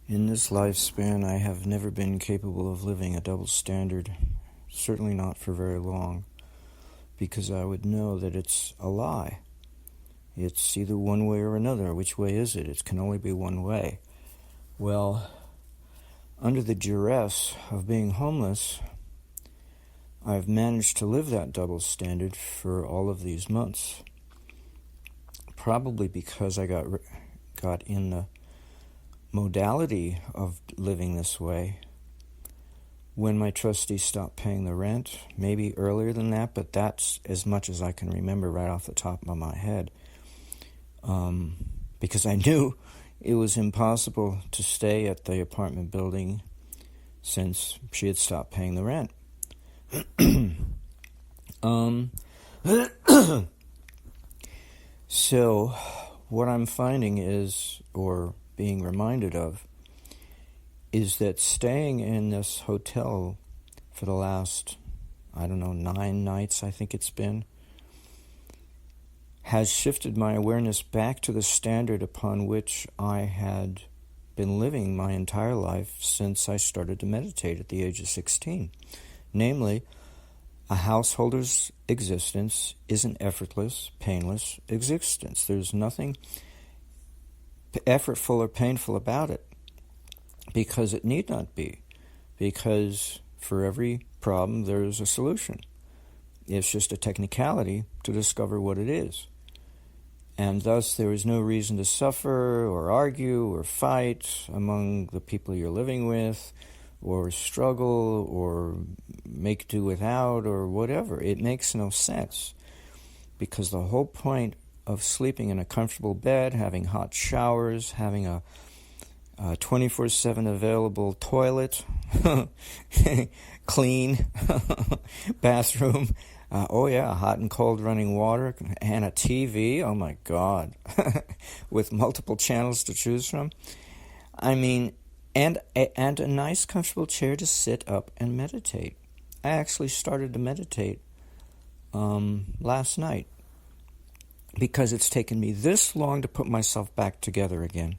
In this lifespan, I have never been capable of living a double standard, certainly not for very long, because I would know that it's a lie. It's either one way or another. Which way is it? It can only be one way. Well, under the duress of being homeless, I've managed to live that double standard for all of these months. Probably because I got in the modality of living this way when my trustee stopped paying the rent, maybe earlier than that, but that's as much as I can remember right off the top of my head, because I knew it was impossible to stay at the apartment building since she had stopped paying the rent. So what I'm finding is, or being reminded of, is that staying in this hotel for the last, 9 nights, I think it's been, has shifted my awareness back to the standard upon which I had been living my entire life since I started to meditate at the age of 16. Namely, a householder's existence is an effortless, painless existence. There's nothing effortful or painful about it, because it need not be, because for every problem there's a solution. It's just a technicality to discover what it is. And thus there is no reason to suffer or argue or fight among the people you're living with, or struggle or make do without or whatever. It makes no sense, because the whole point of sleeping in a comfortable bed, having hot showers, having a 24/7 available toilet, clean bathroom, hot and cold running water, and a TV, oh my God, with multiple channels to choose from. And a nice comfortable chair to sit up and meditate. I actually started to meditate last night, because it's taken me this long to put myself back together again.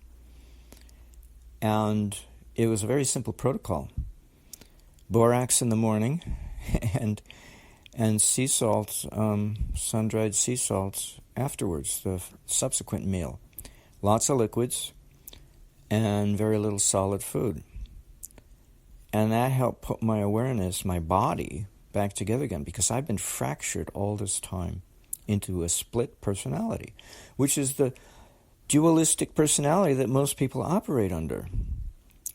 And it was a very simple protocol. Borax in the morning and sea salt, sun-dried sea salts afterwards, the subsequent meal. Lots of liquids and very little solid food. And that helped put my awareness, my body, back together again, because I've been fractured all this time into a split personality, which is the dualistic personality that most people operate under.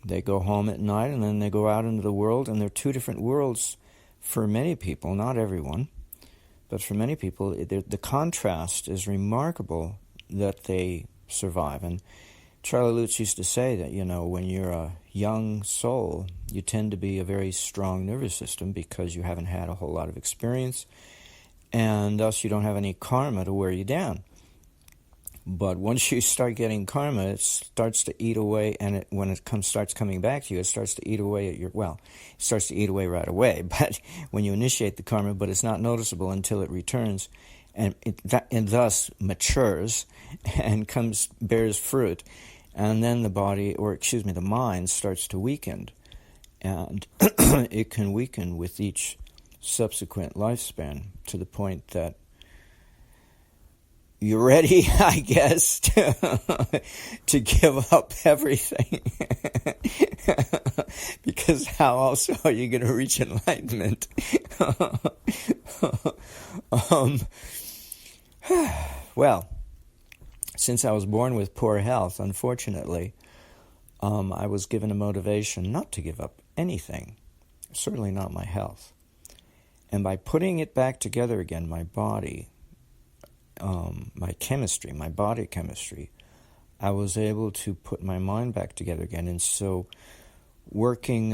They go home at night and then they go out into the world, and they're two different worlds for many people, not everyone, but for many people, the contrast is remarkable that they survive. And Charlie Lutz used to say that, when you're a young soul, you tend to be a very strong nervous system because you haven't had a whole lot of experience, and thus you don't have any karma to wear you down. But once you start getting karma, it starts to eat away, and when it starts coming back to you, it starts to eat away at it starts to eat away right away. But when you initiate the karma, but it's not noticeable until it returns, and thus matures and bears fruit, and then the mind starts to weaken, and it can weaken with each subsequent lifespan to the point that you're ready, I guess, to give up everything. Because how else are you going to reach enlightenment? Well, since I was born with poor health, unfortunately, I was given a motivation not to give up anything, certainly not my health. And by putting it back together again, my body, my chemistry, my body chemistry, I was able to put my mind back together again. And so working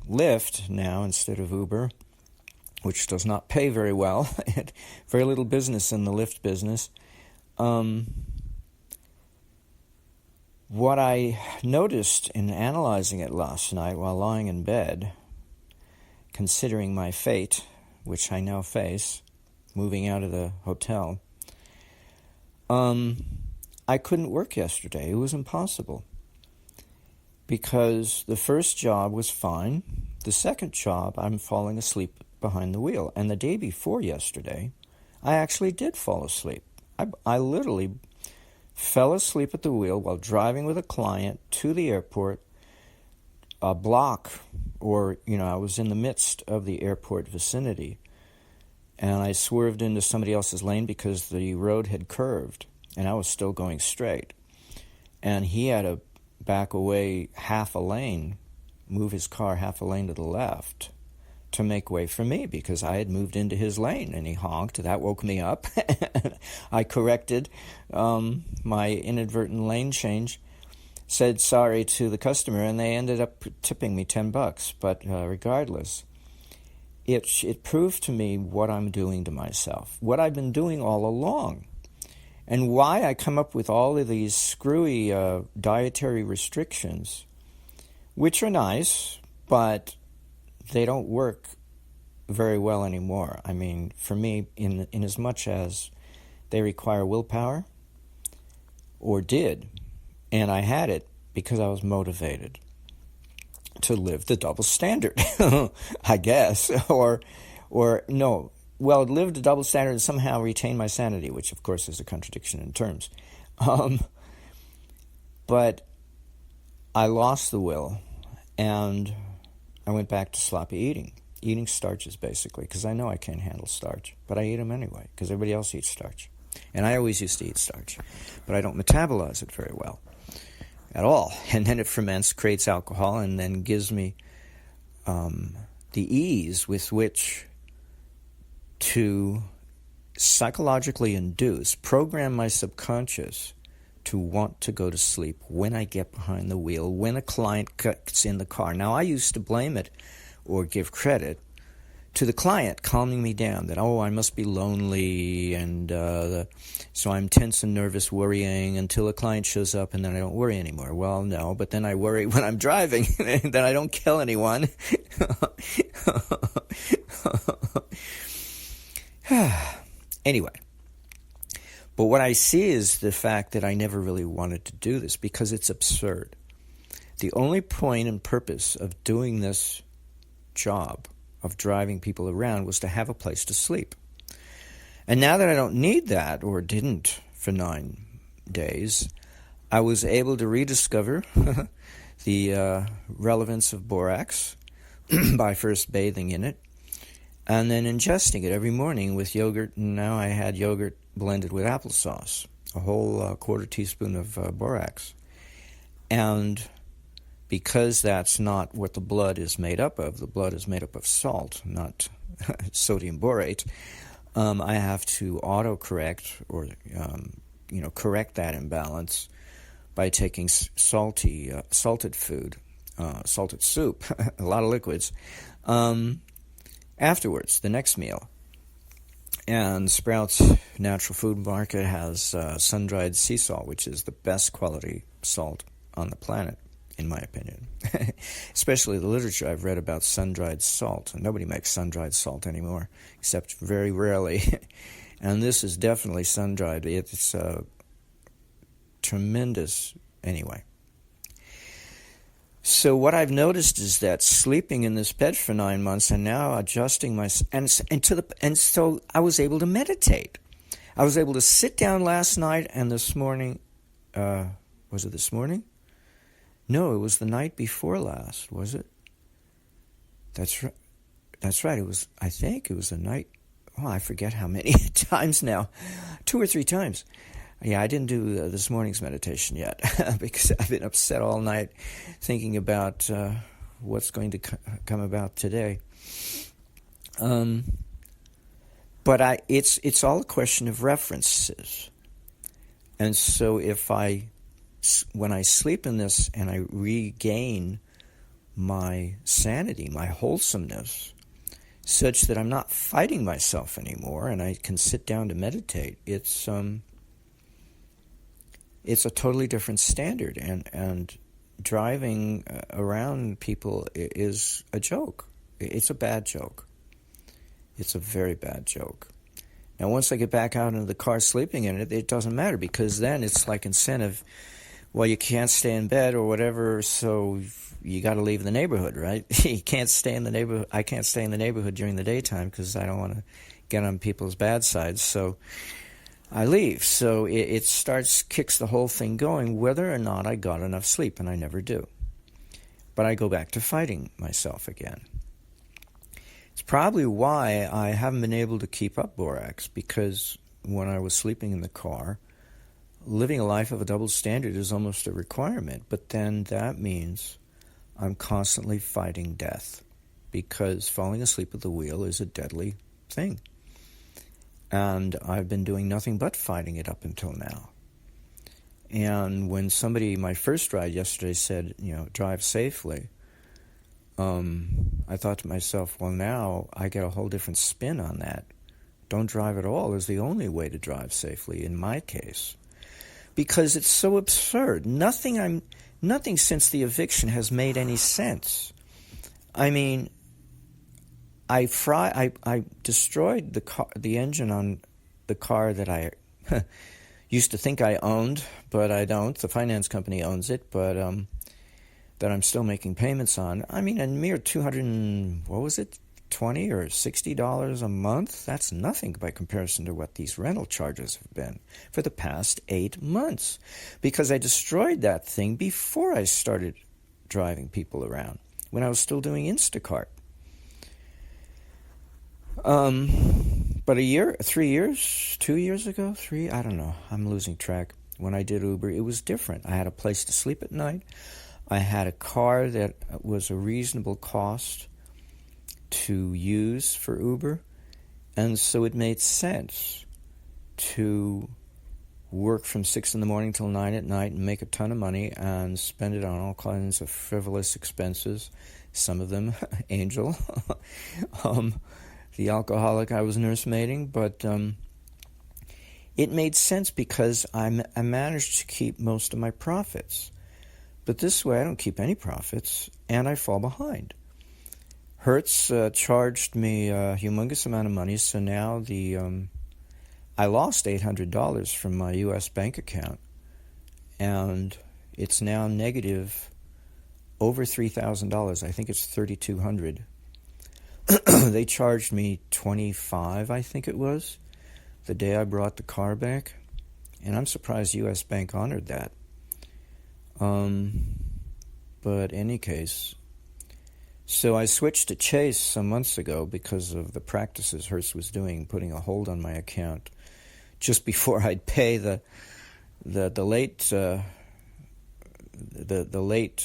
Lyft now instead of Uber, which does not pay very well, very little business in the Lyft business, what I noticed in analyzing it last night while lying in bed, considering my fate, which I now face, moving out of the hotel, I couldn't work yesterday. It was impossible. because the first job was fine. The second job, I'm falling asleep behind the wheel. And the day before yesterday, I actually did fall asleep. I literally fell asleep at the wheel while driving with a client to the airport, a block, or, I was in the midst of the airport vicinity, and I swerved into somebody else's lane because the road had curved, and I was still going straight. And he had to back away half a lane, move his car half a lane to the left to make way for me because I had moved into his lane, and he honked. That woke me up. I corrected my inadvertent lane change, said sorry to the customer, and they ended up tipping me $10. But regardless, it proved to me what I'm doing to myself, what I've been doing all along, and why I come up with all of these screwy dietary restrictions, which are nice, but they don't work very well anymore. I mean, for me, in as much as they require willpower, or did, and I had it because I was motivated to live the double standard, I guess, or no, well, live the double standard and somehow retain my sanity, which of course is a contradiction in terms. But I lost the will, and I went back to sloppy eating starches basically, because I know I can't handle starch, but I eat them anyway because everybody else eats starch. And I always used to eat starch, but I don't metabolize it very well at all. And then it ferments, creates alcohol, and then gives me the ease with which to psychologically induce, program my subconscious to want to go to sleep when I get behind the wheel, when a client gets in the car. Now, I used to blame it or give credit to the client calming me down, that, I must be lonely, and so I'm tense and nervous, worrying until a client shows up, and then I don't worry anymore. Well, no, but then I worry when I'm driving, and then I don't kill anyone. Anyway, but what I see is the fact that I never really wanted to do this because it's absurd. The only point and purpose of doing this job of driving people around was to have a place to sleep. And now that I don't need that, or didn't for 9 days, I was able to rediscover the relevance of borax by first bathing in it and then ingesting it every morning with yogurt. And now I had yogurt blended with applesauce, a whole quarter teaspoon of borax. And because that's not what the blood is made up of, the blood is made up of salt, not sodium borate, I have to autocorrect or correct that imbalance by taking salted food, salted soup, a lot of liquids, afterwards, the next meal. And Sprouts Natural Food Market has sun-dried sea salt, which is the best quality salt on the planet, in my opinion. Especially the literature I've read about sun-dried salt. Nobody makes sun-dried salt anymore, except very rarely. And this is definitely sun-dried. It's tremendous anyway. So what I've noticed is that sleeping in this bed for 9 months and now adjusting my and so I was able to meditate. I was able to sit down last night and this morning. Was it this morning? No, it was the night before last. Was it? That's right. That's right. It was. I think it was the night. Oh, I forget how many times now. 2 or 3 times. Yeah, I didn't do this morning's meditation yet because I've been upset all night thinking about what's going to come about today. But it's all a question of references. And so when I sleep in this and I regain my sanity, my wholesomeness, such that I'm not fighting myself anymore and I can sit down to meditate, it's a totally different standard, and driving around people is a joke. It's a bad joke. It's a very bad joke. Now, once I get back out into the car sleeping in it, it doesn't matter, because then it's like incentive. well, you can't stay in bed or whatever, so you got to leave the neighborhood, right? You can't stay in the neighborhood. I can't stay in the neighborhood during the daytime because I don't want to get on people's bad sides. So I leave. So it kicks the whole thing going, whether or not I got enough sleep, and I never do. But I go back to fighting myself again. It's probably why I haven't been able to keep up Borax, because when I was sleeping in the car, living a life of a double standard is almost a requirement. But then that means I'm constantly fighting death, because falling asleep at the wheel is a deadly thing. And I've been doing nothing but fighting it up until now. And when somebody, my first ride yesterday, said, drive safely, I thought to myself, well, now I get a whole different spin on that. Don't drive at all is the only way to drive safely in my case. Because it's so absurd. Nothing since the eviction has made any sense. I mean, I destroyed the engine on the car that I used to think I owned, but I don't. The finance company owns it, but that I'm still making payments on. I mean, a mere $20 or $60 a month? That's nothing by comparison to what these rental charges have been for the past 8 months, because I destroyed that thing before I started driving people around, when I was still doing Instacart. But 3 years, 2 years ago, I don't know, I'm losing track. When I did Uber, it was different. I had a place to sleep at night. I had a car that was a reasonable cost to use for Uber, and so it made sense to work from 6 in the morning till 9 at night and make a ton of money and spend it on all kinds of frivolous expenses, some of them Angel, the alcoholic I was nursemaiding, but it made sense because I managed to keep most of my profits. But this way I don't keep any profits, and I fall behind. Hertz charged me a humongous amount of money, so now I lost $800 from my U.S. bank account, and it's now negative over $3,000. I think it's $3,200. They charged me $25, I think it was, the day I brought the car back, and I'm surprised U.S. Bank honored that. But in any case, so I switched to Chase some months ago because of the practices Hertz was doing, putting a hold on my account just before I'd pay the late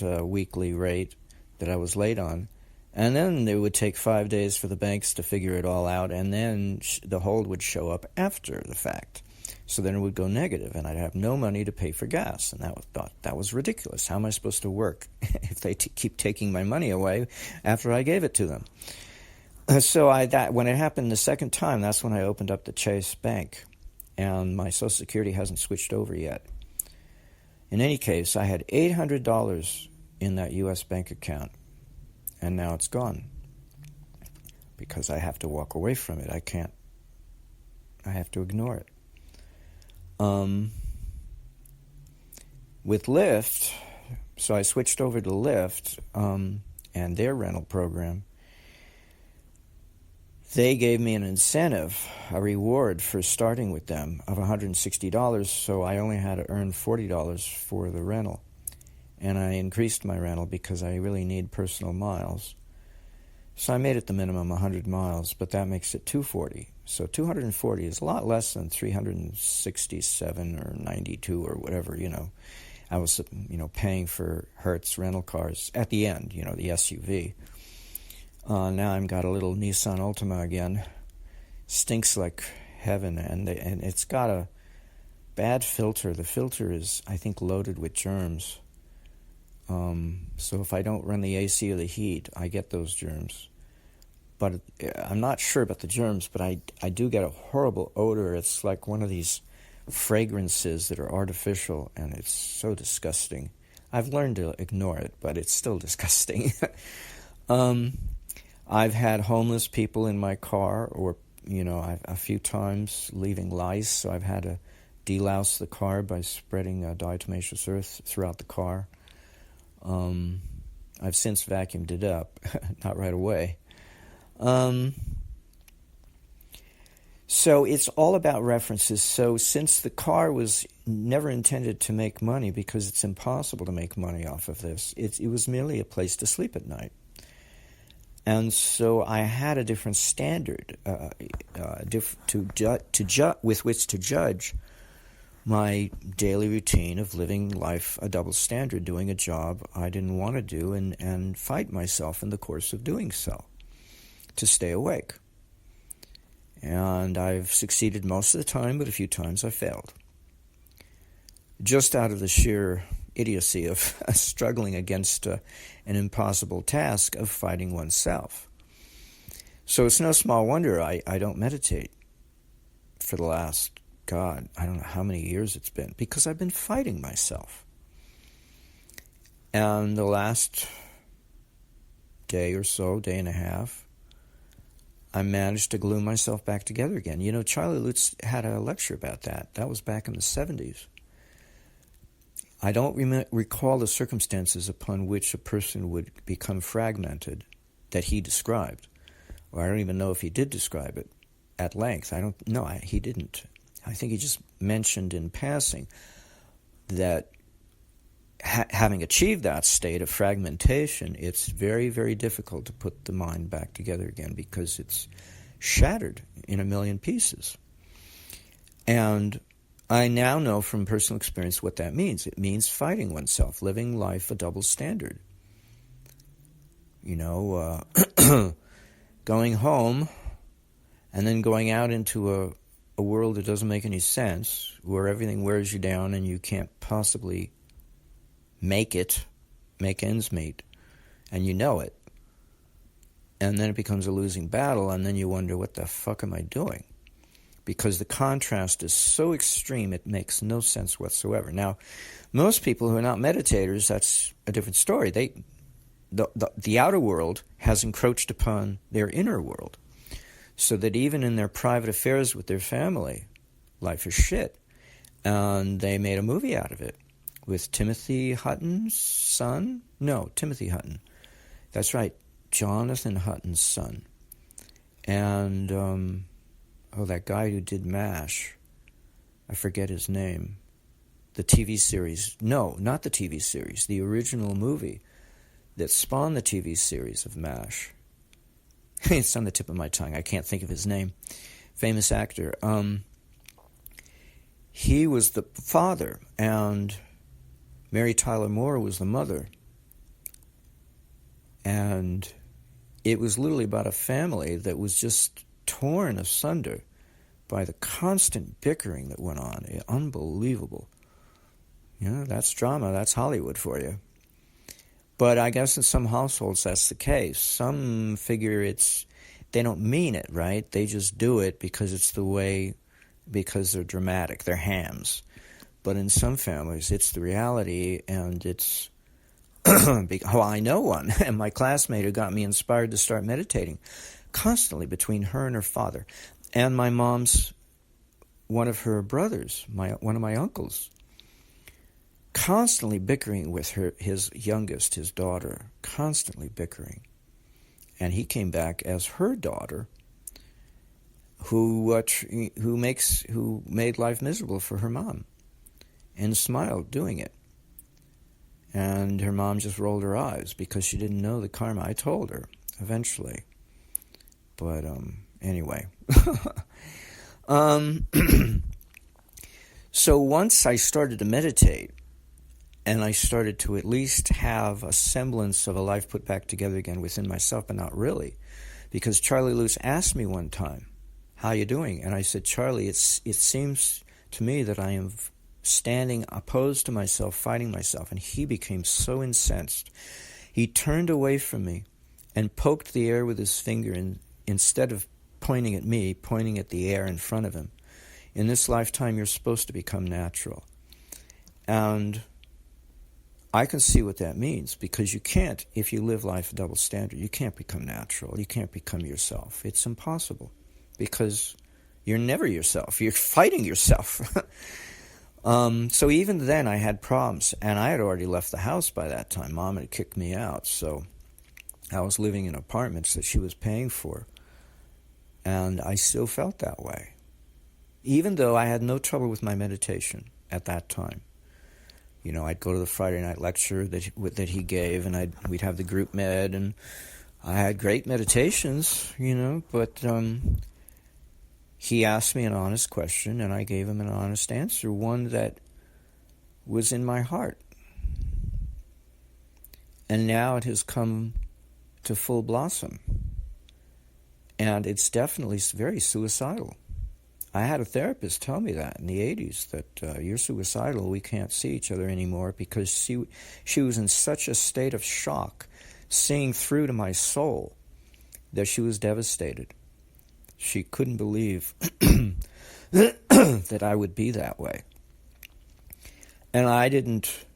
weekly rate that I was late on. And then it would take 5 days for the banks to figure it all out, and then the hold would show up after the fact. So then it would go negative, and I'd have no money to pay for gas. And that was ridiculous. How am I supposed to work if they keep taking my money away after I gave it to them? So when it happened the second time, that's when I opened up the Chase Bank, and my Social Security hasn't switched over yet. In any case, I had $800 in that U.S. bank account, and now it's gone because I have to walk away from it. I have to ignore it. With Lyft, so I switched over to Lyft and their rental program. They gave me an incentive, a reward for starting with them of $160, so I only had to earn $40 for the rental. And I increased my rental because I really need personal miles. So I made it the minimum 100 miles, but that makes it $240. So $240 is a lot less than $367 or $92 or whatever, I was, paying for Hertz rental cars at the end, the SUV. Now I've got a little Nissan Altima again. Stinks like heaven, and it's got a bad filter. The filter is, I think, loaded with germs. So if I don't run the AC or the heat, I get those germs. But I'm not sure about the germs, but I do get a horrible odor. It's like one of these fragrances that are artificial, and it's so disgusting. I've learned to ignore it, but it's still disgusting. I've had homeless people in my car, or a few times leaving lice, so I've had to delouse the car by spreading diatomaceous earth throughout the car. I've since vacuumed it up, not right away. So it's all about references. So since the car was never intended to make money, because it's impossible to make money off of this, it was merely a place to sleep at night. And so I had a different standard with which to judge my daily routine of living life a double standard, doing a job I didn't want to do, and fight myself in the course of doing so to stay awake. And I've succeeded most of the time, but a few times I failed. Just out of the sheer idiocy of struggling against an impossible task of fighting oneself. So it's no small wonder I don't meditate for the last, God, I don't know how many years it's been, because I've been fighting myself. And the last day or so, day and a half, I managed to glue myself back together again. You know, Charlie Lutz had a lecture about that. That was back in the 70s. I don't recall the circumstances upon which a person would become fragmented that he described. Or I don't even know if he did describe it at length. He didn't. I think he just mentioned in passing that having achieved that state of fragmentation, it's very, very difficult to put the mind back together again because it's shattered in a million pieces. And I now know from personal experience what that means. It means fighting oneself, living life a double standard. You know, going home and then going out into a world that doesn't make any sense, where everything wears you down and you can't possibly make ends meet, and you know it. And then it becomes a losing battle, and then you wonder, what the fuck am I doing? Because the contrast is so extreme, it makes no sense whatsoever. Now, most people who are not meditators, that's a different story. The outer world has encroached upon their inner world, so that even in their private affairs with their family, life is shit. And they made a movie out of it with Timothy Hutton's son. No, Timothy Hutton. That's right, Jonathan Hutton's son. And that guy who did MASH, I forget his name. The TV series. No, not the TV series. The original movie that spawned the TV series of MASH. It's on the tip of my tongue. I can't think of his name. Famous actor. He was the father, and Mary Tyler Moore was the mother. And it was literally about a family that was just torn asunder by the constant bickering that went on. Unbelievable. You know, that's drama. That's Hollywood for you. But I guess in some households that's the case. Some figure they don't mean it, right? They just do it because it's the way, because they're dramatic, they're hams. But in some families, it's the reality, and it's... I know one, and my classmate who got me inspired to start meditating constantly between her and her father. And my mom's, one of her brothers, one of my uncles, constantly bickering with his youngest, his daughter, constantly bickering. And he came back as her daughter, who made life miserable for her mom, and smiled doing it. And her mom just rolled her eyes because she didn't know the karma. I told her eventually, but anyway. So once I started to meditate, and I started to at least have a semblance of a life put back together again within myself, but not really. Because Charlie Lutz asked me one time, "How you doing?" And I said, "Charlie, it seems to me that I am standing opposed to myself, fighting myself." And he became so incensed. He turned away from me and poked the air with his finger, and instead of pointing at me, pointing at the air in front of him. In this lifetime, you're supposed to become natural. And I can see what that means, because you can't, if you live life a double standard, you can't become natural. You can't become yourself. It's impossible, because you're never yourself. You're fighting yourself. So even then I had problems, and I had already left the house by that time. Mom had kicked me out, so I was living in apartments that she was paying for, and I still felt that way, even though I had no trouble with my meditation at that time. You know, I'd go to the Friday night lecture that he gave, and we'd have the group med, and I had great meditations, you know, but he asked me an honest question, and I gave him an honest answer, one that was in my heart. And now it has come to full blossom. And it's definitely very suicidal. I had a therapist tell me that in the 80s, that you're suicidal, we can't see each other anymore, because she was in such a state of shock, seeing through to my soul, that she was devastated. She couldn't believe that I would be that way. And I didn't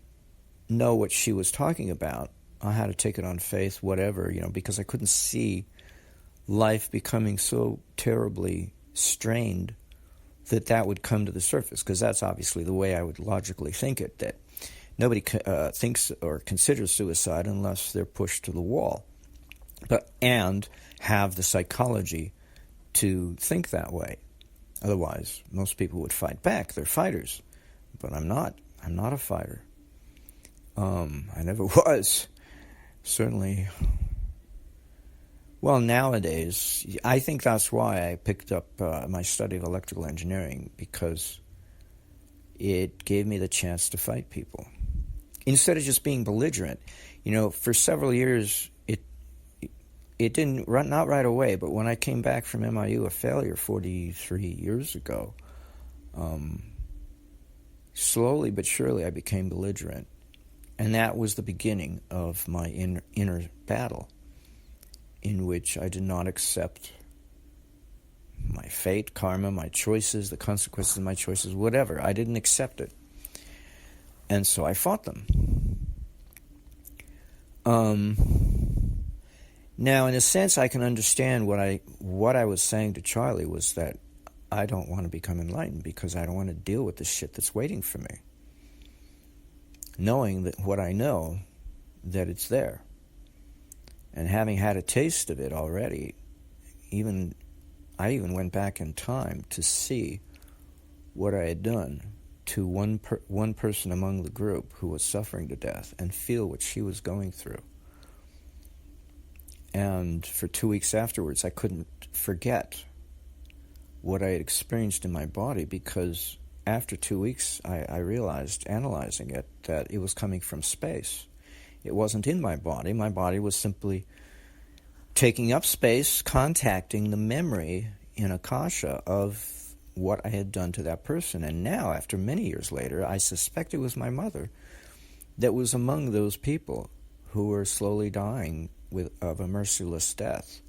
know what she was talking about. I had to take it on faith, whatever, you know, because I couldn't see life becoming so terribly strained that would come to the surface, because that's obviously the way I would logically think it, that nobody thinks or considers suicide unless they're pushed to the wall, and have the psychology to think that way. Otherwise, most people would fight back. They're fighters. But I'm not. I'm not a fighter. I never was. Certainly. Well, nowadays, I think that's why I picked up my study of electrical engineering, because it gave me the chance to fight people. Instead of just being belligerent. You know, for several years, it didn't, not right away, but when I came back from MIU, a failure 43 years ago, slowly but surely I became belligerent. And that was the beginning of my inner battle, in which I did not accept my fate, karma, my choices, the consequences of my choices, whatever. I didn't accept it. And so I fought them. Now, in a sense, I can understand what I was saying to Charlie was that I don't want to become enlightened because I don't want to deal with the shit that's waiting for me. Knowing that what I know, that it's there. And having had a taste of it already, I even went back in time to see what I had done to one person among the group who was suffering to death, and feel what she was going through. And for 2 weeks afterwards, I couldn't forget what I had experienced in my body, because after 2 weeks, I realized, analyzing it, that it was coming from space. It wasn't in my body. My body was simply taking up space, contacting the memory in Akasha of what I had done to that person. And now, after many years later, I suspect it was my mother that was among those people who were slowly dying of a merciless death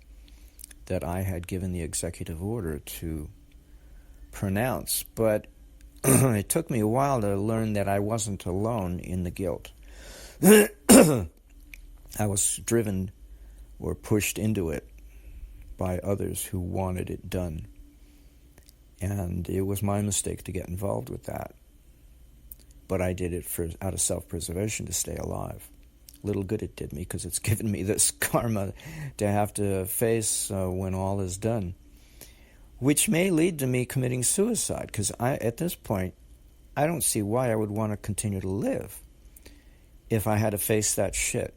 that I had given the executive order to pronounce. But it took me a while to learn that I wasn't alone in the guilt. I was driven or pushed into it by others who wanted it done. And it was my mistake to get involved with that. But I did it out of self-preservation, to stay alive. Little good it did me, because it's given me this karma to have to face when all is done, which may lead to me committing suicide, because at this point, I don't see why I would want to continue to live if I had to face that shit.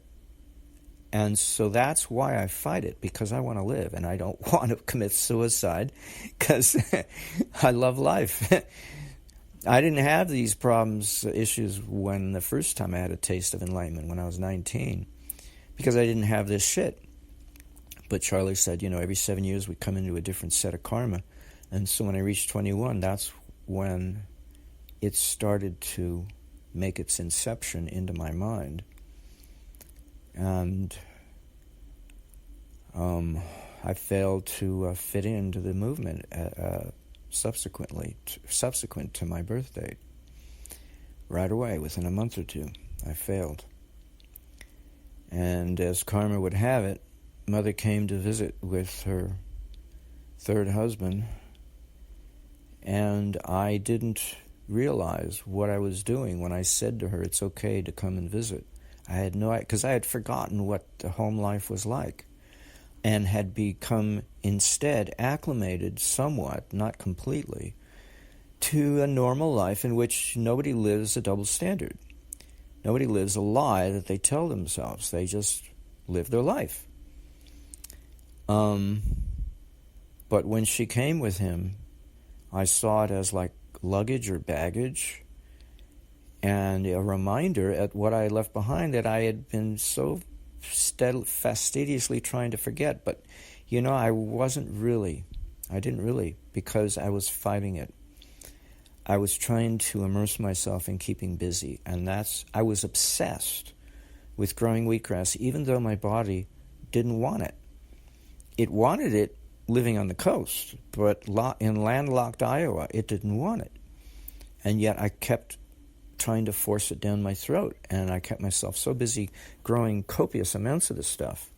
And so that's why I fight it, because I want to live, and I don't want to commit suicide, because I love life. I didn't have these problems, issues, when the first time I had a taste of enlightenment, when I was 19, because I didn't have this shit. But Charlie said, you know, every 7 years we come into a different set of karma. And so when I reached 21, that's when it started to make its inception into my mind. And I failed to fit into the movement subsequent to my birth date. Right away, within a month or two, I failed. And as karma would have it, Mother came to visit with her third husband, and I didn't realize what I was doing when I said to her, it's okay to come and visit. I had no idea, because I had forgotten what the home life was like and had become instead acclimated somewhat, not completely, to a normal life in which nobody lives a double standard. Nobody lives a lie that they tell themselves. They just live their life. But when she came with him, I saw it as like luggage or baggage, and a reminder at what I left behind that I had been so fastidiously trying to forget. But, I didn't really, because I was fighting it. I was trying to immerse myself in keeping busy, and I was obsessed with growing wheatgrass, even though my body didn't want it. It wanted it living on the coast, but in landlocked Iowa, it didn't want it. And yet I kept trying to force it down my throat, and I kept myself so busy growing copious amounts of this stuff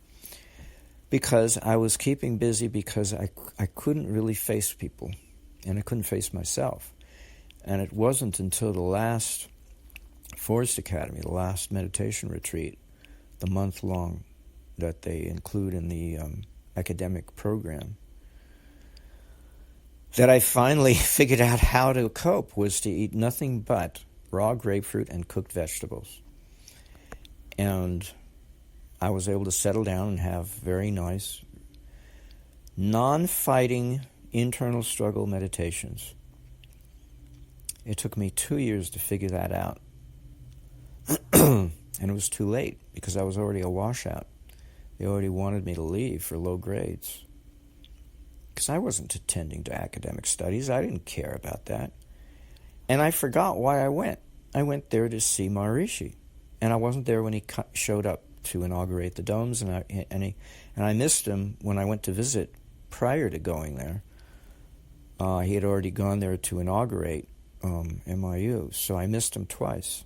because I was keeping busy, because I couldn't really face people, and I couldn't face myself. And it wasn't until the last Forest Academy, the last meditation retreat, the month-long that they include in the academic program, that I finally figured out how to cope, was to eat nothing but raw grapefruit and cooked vegetables. And I was able to settle down and have very nice, non-fighting internal struggle meditations. It took me 2 years to figure that out. And it was too late, because I was already a washout. They already wanted me to leave for low grades. Because I wasn't attending to academic studies. I didn't care about that. And I forgot why I went. I went there to see Maharishi. And I wasn't there when he showed up to inaugurate the domes, and I missed him when I went to visit prior to going there. He had already gone there to inaugurate MIU, so I missed him twice.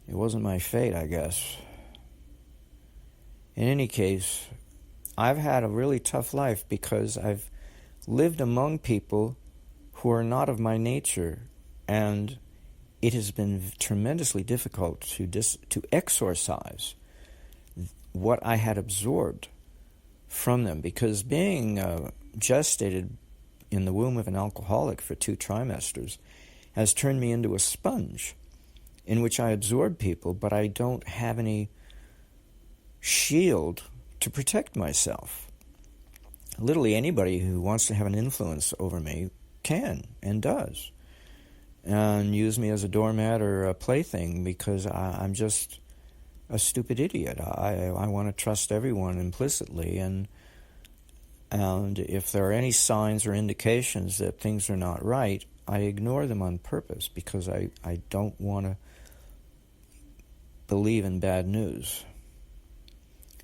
It wasn't my fate, I guess. In any case, I've had a really tough life because I've lived among people who are not of my nature, and it has been tremendously difficult to exorcise what I had absorbed from them, because being gestated in the womb of an alcoholic for 2 trimesters has turned me into a sponge in which I absorb people, but I don't have any shield to protect myself. Literally anybody who wants to have an influence over me can and does, and use me as a doormat or a plaything, because I'm just a stupid idiot. I want to trust everyone implicitly, and if there are any signs or indications that things are not right, I ignore them on purpose, because I don't want to believe in bad news,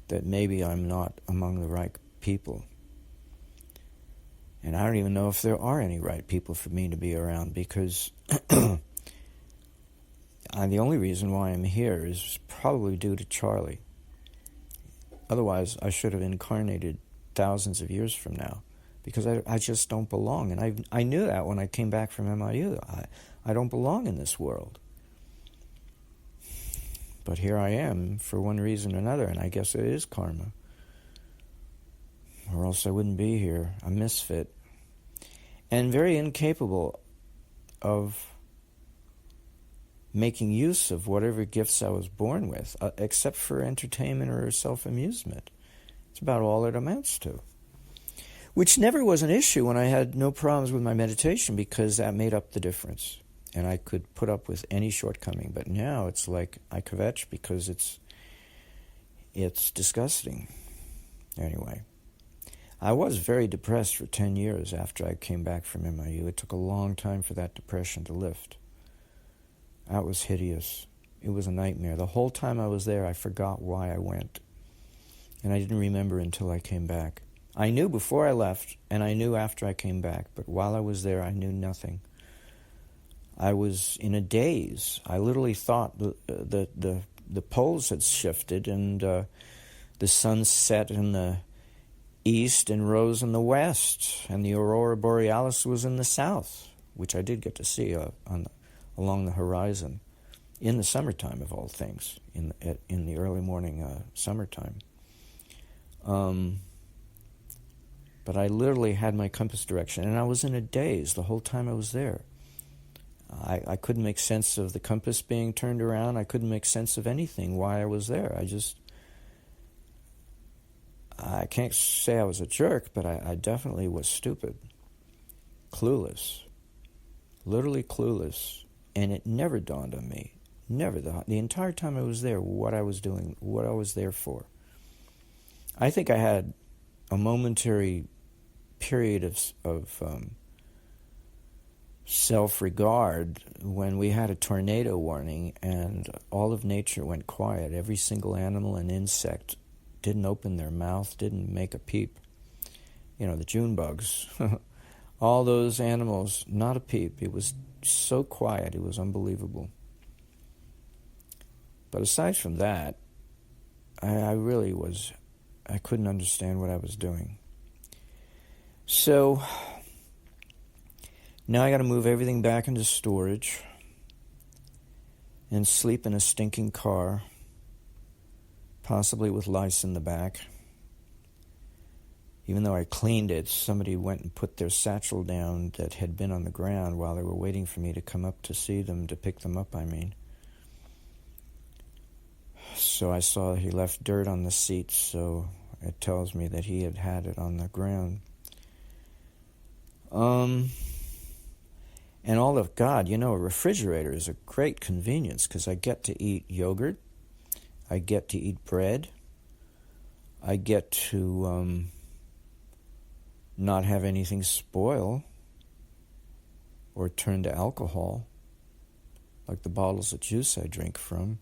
that maybe I'm not among the right people. And I don't even know if there are any right people for me to be around, because the only reason why I'm here is probably due to Charlie. Otherwise, I should have incarnated thousands of years from now, because I just don't belong. And I knew that when I came back from MIU. I don't belong in this world. But here I am for one reason or another, and I guess it is karma. Or else I wouldn't be here, a misfit. And very incapable of making use of whatever gifts I was born with, except for entertainment or self-amusement. It's about all it amounts to. Which never was an issue when I had no problems with my meditation, because that made up the difference. And I could put up with any shortcoming. But now it's like I kvetch because it's disgusting. Anyway, I was very depressed for 10 years after I came back from MIU. It took a long time for that depression to lift. That was hideous. It was a nightmare. The whole time I was there, I forgot why I went. And I didn't remember until I came back. I knew before I left, and I knew after I came back. But while I was there, I knew nothing. I was in a daze. I literally thought the poles had shifted, and the sun set in the east and rose in the west, and the aurora borealis was in the south. which I did get to see along the horizon in the summertime, of all things, in the early morning summertime. But I literally had my compass direction, and I was in a daze the whole time I was there. I couldn't make sense of the compass being turned around. I couldn't make sense of anything, why I was there. I can't say I was a jerk, but I definitely was stupid. Clueless. Literally clueless. And it never dawned on me. Never. The entire time I was there, what I was doing, what I was there for. I think I had a momentary period of self-regard when we had a tornado warning and all of nature went quiet. Every single animal and insect didn't open their mouth, didn't make a peep. The June bugs. All those animals, not a peep. It was so quiet, it was unbelievable. But aside from that, I couldn't understand what I was doing. So now I got to move everything back into storage and sleep in a stinking car, possibly with lice in the back. Even though I cleaned it, somebody went and put their satchel down that had been on the ground while they were waiting for me to come up to see them, to pick them up, I mean. So I saw he left dirt on the seat, so it tells me that he had it on the ground. And all of God, a refrigerator is a great convenience because I get to eat yogurt, I get to eat bread, I get to not have anything spoil or turn to alcohol, like the bottles of juice I drink from,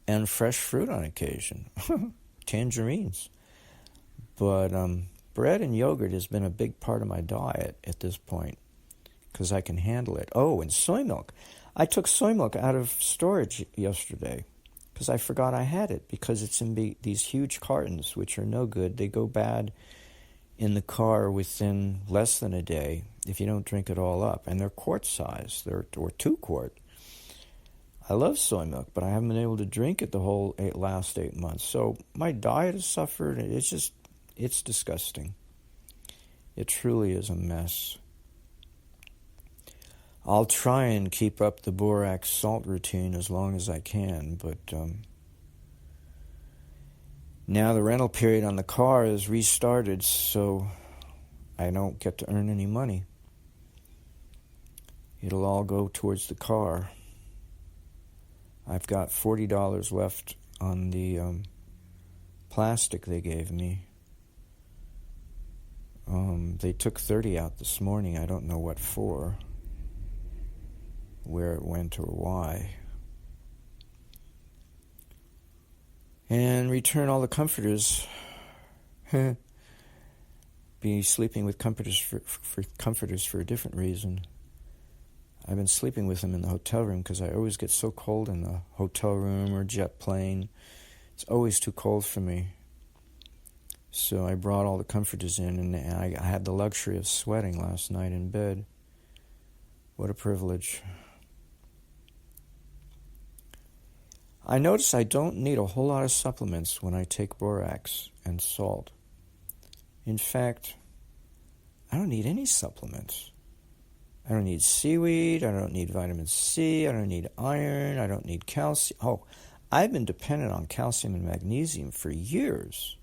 and fresh fruit on occasion, tangerines. But bread and yogurt has been a big part of my diet at this point because I can handle it. Oh, and soy milk. I took soy milk out of storage yesterday because I forgot I had it, because it's in these huge cartons, which are no good. They go bad in the car within less than a day if you don't drink it all up. And they're quart size, or 2 quart. I love soy milk, but I haven't been able to drink it the whole last 8 months. So my diet has suffered. It's disgusting. It truly is a mess. I'll try and keep up the borax salt routine as long as I can, but now the rental period on the car is restarted, so I don't get to earn any money. It'll all go towards the car. I've got $40 left on the plastic they gave me. They took 30 out this morning. I don't know what for, where it went or why. And return all the comforters. Be sleeping with comforters for a different reason. I've been sleeping with them in the hotel room because I always get so cold in the hotel room or jet plane. It's always too cold for me. So I brought all the comforters in, and I had the luxury of sweating last night in bed. What a privilege. I notice I don't need a whole lot of supplements when I take borax and salt. In fact, I don't need any supplements. I don't need seaweed, I don't need vitamin C, I don't need iron, I don't need calcium. Oh, I've been dependent on calcium and magnesium for years.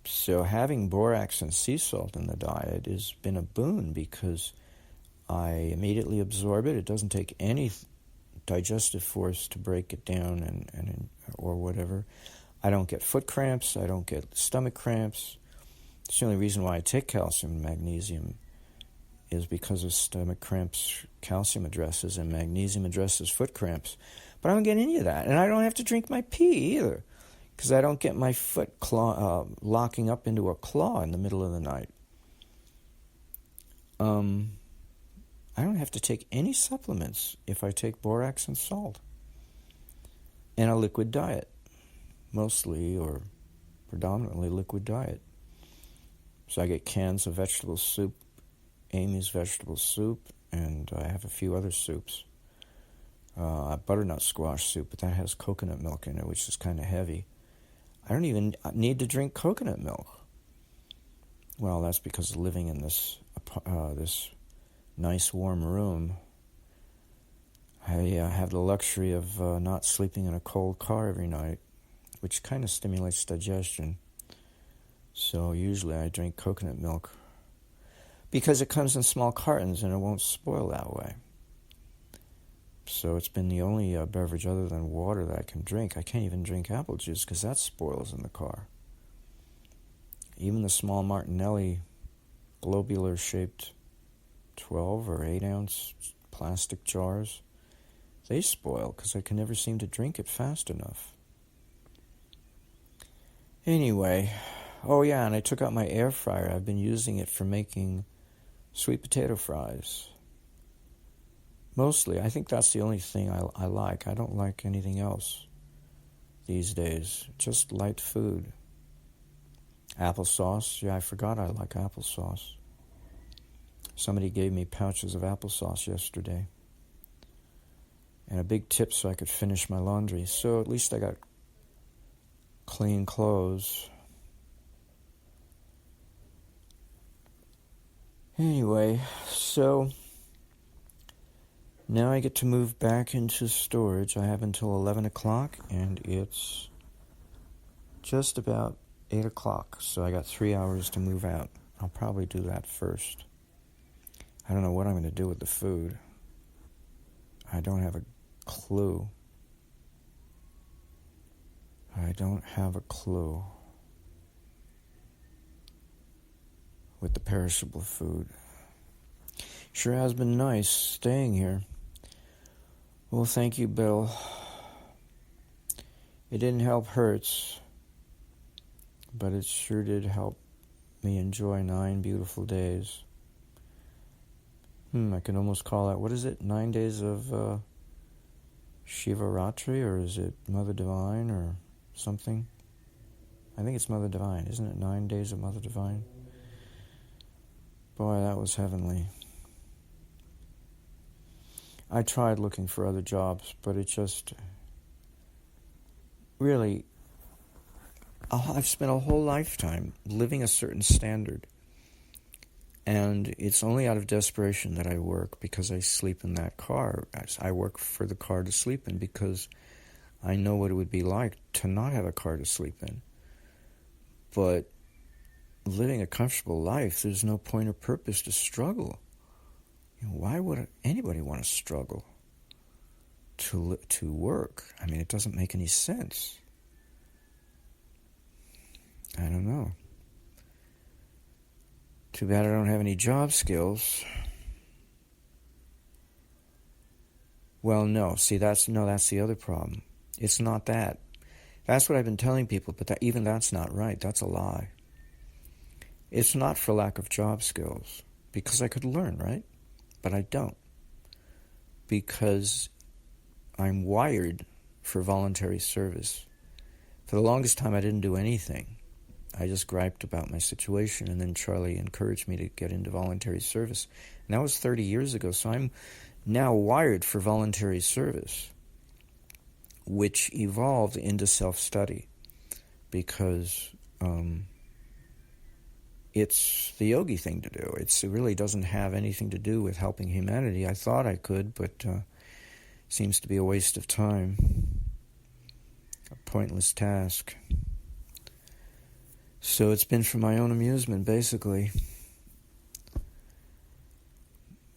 So having borax and sea salt in the diet has been a boon because I immediately absorb it. It doesn't take any digestive force to break it down and or whatever. I don't get foot cramps, I don't get stomach cramps. It's the only reason why I take calcium and magnesium is because of stomach cramps. Calcium addresses and magnesium addresses foot cramps. But I don't get any of that. And I don't have to drink my pee either because I don't get my foot locking up into a claw in the middle of the night. I don't have to take any supplements if I take borax and salt. And a liquid diet. Mostly or predominantly liquid diet. So I get cans of vegetable soup, Amy's vegetable soup, and I have a few other soups. Butternut squash soup, but that has coconut milk in it, which is kind of heavy. I don't even need to drink coconut milk. Well, that's because of living in this nice warm room. I have the luxury of not sleeping in a cold car every night, which kind of stimulates digestion. So usually I drink coconut milk because it comes in small cartons and it won't spoil that way. So it's been the only beverage other than water that I can drink. I can't even drink apple juice because that spoils in the car. Even the small Martinelli globular-shaped 12 or 8-ounce plastic jars, they spoil because I can never seem to drink it fast enough. Anyway, oh yeah, and I took out my air fryer. I've been using it for making sweet potato fries. Mostly, I think that's the only thing I like. I don't like anything else these days. Just light food. Applesauce. Yeah, I forgot I like applesauce. Somebody gave me pouches of applesauce yesterday. And a big tip so I could finish my laundry. So at least I got clean clothes. Anyway, so now I get to move back into storage. I have until 11 o'clock, and it's just about 8 o'clock, so I got 3 hours to move out. I'll probably do that first. I don't know what I'm going to do with the food. I don't have a clue. I don't have a clue with the perishable food. Sure has been nice staying here. Well, thank you, Bill. It didn't help Hertz, but it sure did help me enjoy 9 beautiful days. I can almost call that, what is it, 9 days of Shivaratri, or is it Mother Divine, or something? I think it's Mother Divine, isn't it? 9 days of Mother Divine. Boy, that was heavenly. I tried looking for other jobs, but it just really, I've spent a whole lifetime living a certain standard, and it's only out of desperation that I work, because I sleep in that car. I work for the car to sleep in because I know what it would be like to not have a car to sleep in. But living a comfortable life, there's no point or purpose to struggle. Why would anybody want to struggle to work? I mean, it doesn't make any sense. I don't know. Too bad I don't have any job skills. Well, no. See, that's the other problem. It's not that. That's what I've been telling people, but even that's not right. That's a lie. It's not for lack of job skills, because I could learn, right? But I don't, because I'm wired for voluntary service. For the longest time, I didn't do anything. I just griped about my situation, and then Charlie encouraged me to get into voluntary service. And that was 30 years ago, so I'm now wired for voluntary service, which evolved into self-study, because it's the yogi thing to do. It really doesn't have anything to do with helping humanity. I thought I could, but seems to be a waste of time, a pointless task. So it's been for my own amusement, basically.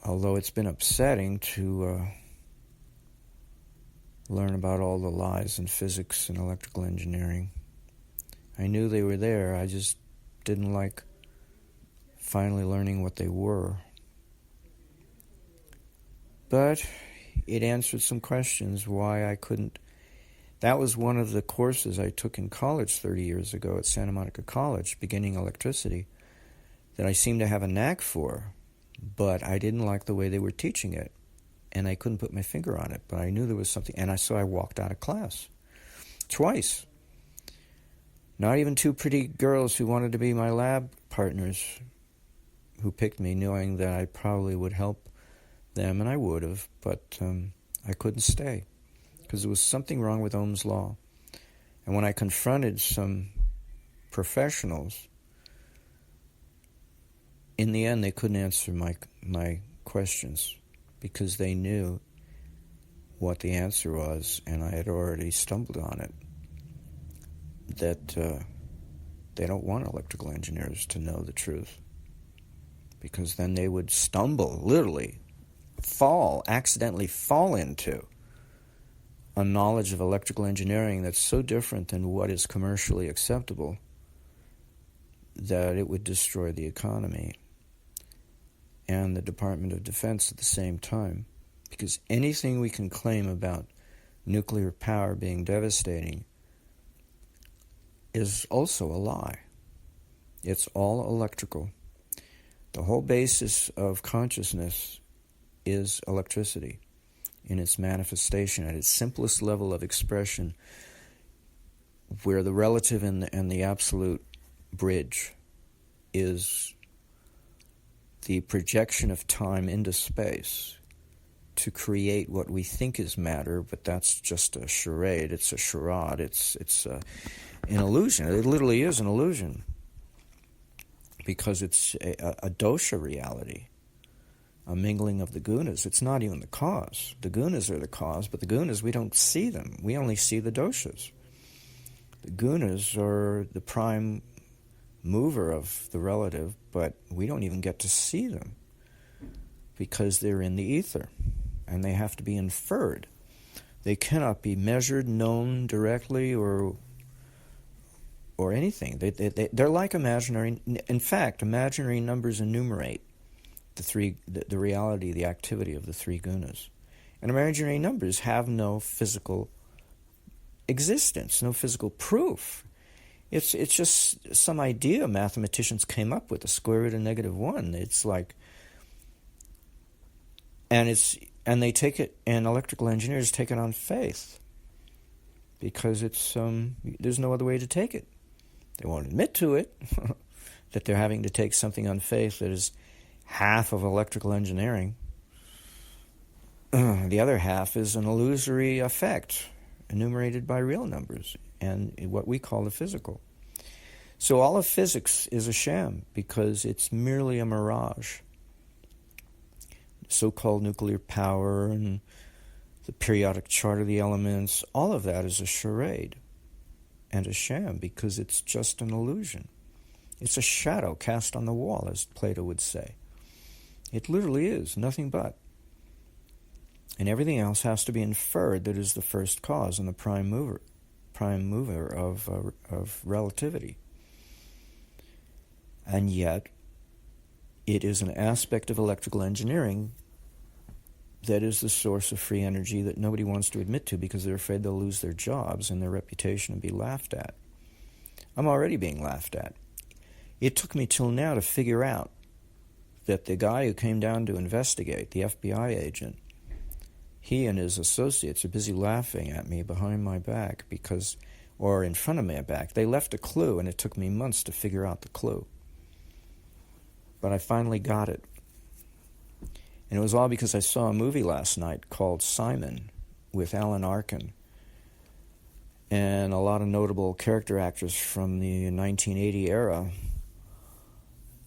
Although it's been upsetting to learn about all the lies in physics and electrical engineering. I knew they were there, I just didn't like finally learning what they were. But it answered some questions why I couldn't. That was one of the courses I took in college 30 years ago at Santa Monica College, beginning electricity, that I seemed to have a knack for, but I didn't like the way they were teaching it, and I couldn't put my finger on it, but I knew there was something, and so I walked out of class twice. Not even two pretty girls who wanted to be my lab partners who picked me, knowing that I probably would help them, and I would have, but I couldn't stay because there was something wrong with Ohm's law. And when I confronted some professionals, in the end they couldn't answer my questions because they knew what the answer was, and I had already stumbled on it, that they don't want electrical engineers to know the truth, because then they would stumble, literally accidentally fall into a knowledge of electrical engineering that's so different than what is commercially acceptable that it would destroy the economy and the Department of Defense at the same time. Because anything we can claim about nuclear power being devastating is also a lie. It's all electrical. The whole basis of consciousness is electricity in its manifestation, at its simplest level of expression, where the relative and the absolute bridge is the projection of time into space to create what we think is matter, but that's just a charade. It's a charade. It's an illusion. It literally is an illusion because it's a dosha reality, a mingling of the gunas. It's not even the cause. The gunas are the cause, but the gunas, we don't see them. We only see the doshas. The gunas are the prime mover of the relative, but we don't even get to see them because they're in the ether and they have to be inferred. They cannot be measured, known directly, or anything. They're like imaginary. In fact, imaginary numbers enumerate the reality, the activity of the three gunas. And imaginary numbers have no physical existence, no physical proof. It's just some idea mathematicians came up with, the square root of -1. It's like, and they take it, and electrical engineers take it on faith because it's there's no other way to take it. They won't admit to it that they're having to take something on faith that is half of electrical engineering. The other half is an illusory effect enumerated by real numbers and what we call the physical. So all of physics is a sham because it's merely a mirage. So-called nuclear power and the periodic chart of the elements, all of that is a charade and a sham because it's just an illusion. It's a shadow cast on the wall, as Plato would say. It literally is, nothing but. And everything else has to be inferred that is the first cause and the prime mover of relativity. And yet, it is an aspect of electrical engineering that is the source of free energy that nobody wants to admit to because they're afraid they'll lose their jobs and their reputation and be laughed at. I'm already being laughed at. It took me till now to figure out that the guy who came down to investigate, the FBI agent, he and his associates are busy laughing at me behind my back or in front of my back. They left a clue, and it took me months to figure out the clue. But I finally got it. And it was all because I saw a movie last night called Simon with Alan Arkin and a lot of notable character actors from the 1980 era.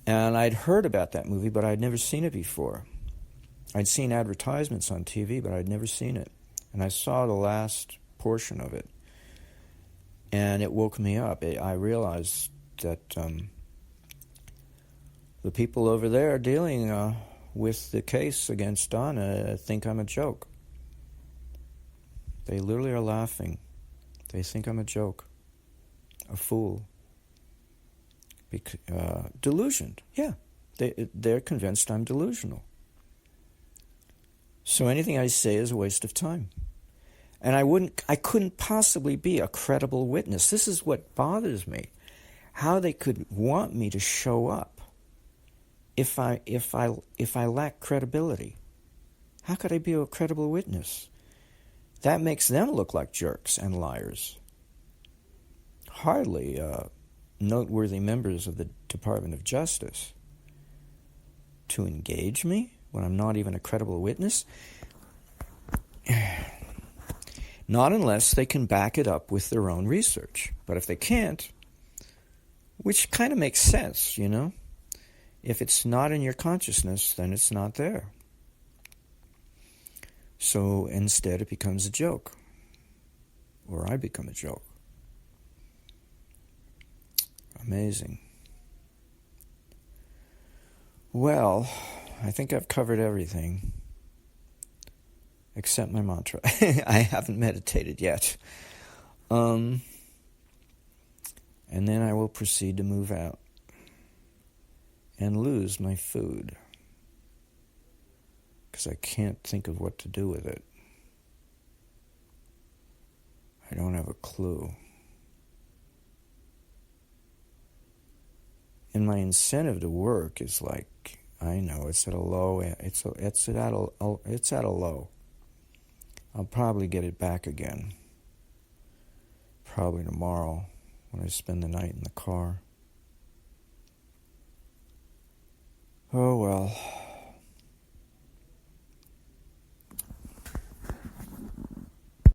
And I'd heard about that movie, but I'd never seen it before. I'd seen advertisements on TV, but I'd never seen it. And I saw the last portion of it, and it woke me up. I realized that the people over there dealing with the case against Donna think I'm a joke. They literally are laughing. They think I'm a joke, a fool. Delusioned, yeah. They're convinced I'm delusional. So anything I say is a waste of time. And I couldn't possibly be a credible witness. This is what bothers me. How they could want me to show up if I lack credibility. How could I be a credible witness? That makes them look like jerks and liars. hardly noteworthy members of the Department of Justice to engage me when I'm not even a credible witness? Not unless they can back it up with their own research. But if they can't, which kind of makes sense, you know? If it's not in your consciousness, then it's not there. So instead it becomes a joke. Or I become a joke. Amazing. Well, I think I've covered everything. Except my mantra. I haven't meditated yet. And then I will proceed to move out and lose my food, because I can't think of what to do with it. I don't have a clue. And my incentive to work is like, I know it's at a low. It's at a low. I'll probably get it back again. Probably tomorrow when I spend the night in the car.